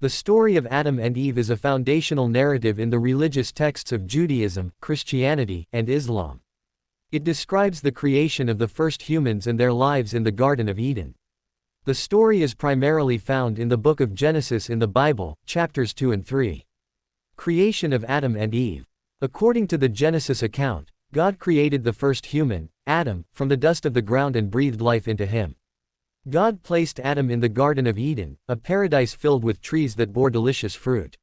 The story of Adam and Eve is a foundational narrative in the religious texts of Judaism, Christianity, and Islam. It describes the creation of the first humans and their lives in the Garden of Eden. The story is primarily found in the book of Genesis in the Bible, chapters 2 and 3. Creation of Adam and Eve. According to the Genesis account, God created the first human, Adam, from the dust of the ground and breathed life into him. God placed Adam in the Garden of Eden, a paradise filled with trees that bore delicious fruit.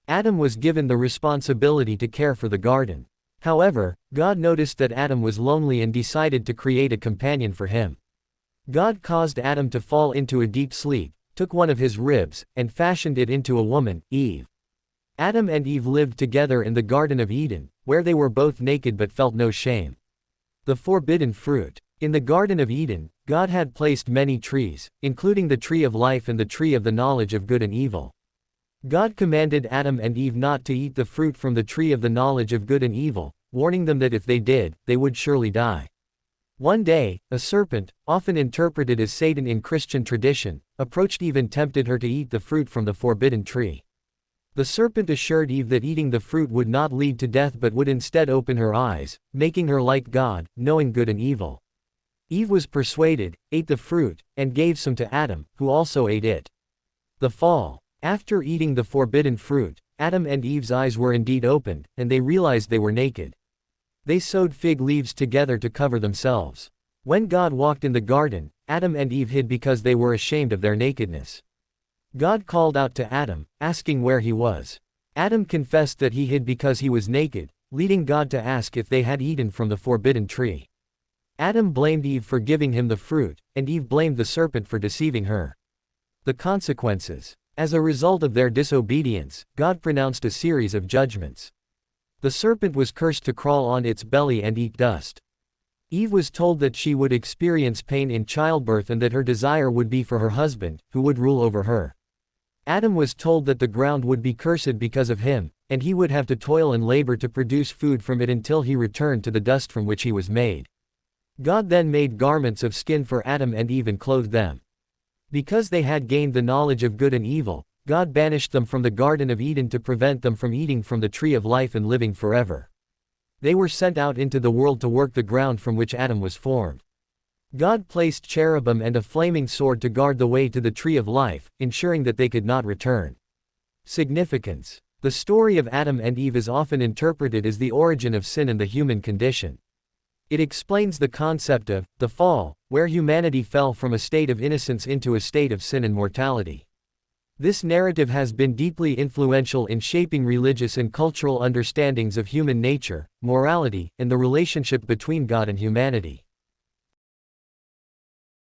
Adam was given the responsibility to care for the garden. However, God noticed that Adam was lonely and decided to create a companion for him. God caused Adam to fall into a deep sleep, took one of his ribs, and fashioned it into a woman, Eve. Adam and Eve lived together in the Garden of Eden, where they were both naked but felt no shame. The forbidden fruit. In the Garden of Eden, God had placed many trees, including the tree of life and the tree of the knowledge of good and evil. God commanded Adam and Eve not to eat the fruit from the tree of the knowledge of good and evil, warning them that if they did, they would surely die. One day, a serpent, often interpreted as Satan in Christian tradition, approached Eve and tempted her to eat the fruit from the forbidden tree. The serpent assured Eve that eating the fruit would not lead to death but would instead open her eyes, making her like God, knowing good and evil. Eve was persuaded, ate the fruit, and gave some to Adam, who also ate it. The fall. After eating the forbidden fruit, Adam and Eve's eyes were indeed opened, and they realized they were naked. They sewed fig leaves together to cover themselves. When God walked in the garden, Adam and Eve hid because they were ashamed of their nakedness. God called out to Adam, asking where he was. Adam confessed that he hid because he was naked, leading God to ask if they had eaten from the forbidden tree. Adam blamed Eve for giving him the fruit, and Eve blamed the serpent for deceiving her. The consequences. As a result of their disobedience, God pronounced a series of judgments. The serpent was cursed to crawl on its belly and eat dust. Eve was told that she would experience pain in childbirth and that her desire would be for her husband, who would rule over her. Adam was told that the ground would be cursed because of him, and he would have to toil and labor to produce food from it until he returned to the dust from which he was made. God then made garments of skin for Adam and Eve and clothed them. Because they had gained the knowledge of good and evil, God banished them from the Garden of Eden to prevent them from eating from the tree of life and living forever. They were sent out into the world to work the ground from which Adam was formed. God placed cherubim and a flaming sword to guard the way to the tree of life, ensuring that they could not return. Significance. The story of Adam and Eve is often interpreted as the origin of sin and the human condition. It explains the concept of the fall, where humanity fell from a state of innocence into a state of sin and mortality. This narrative has been deeply influential in shaping religious and cultural understandings of human nature, morality, and the relationship between God and humanity.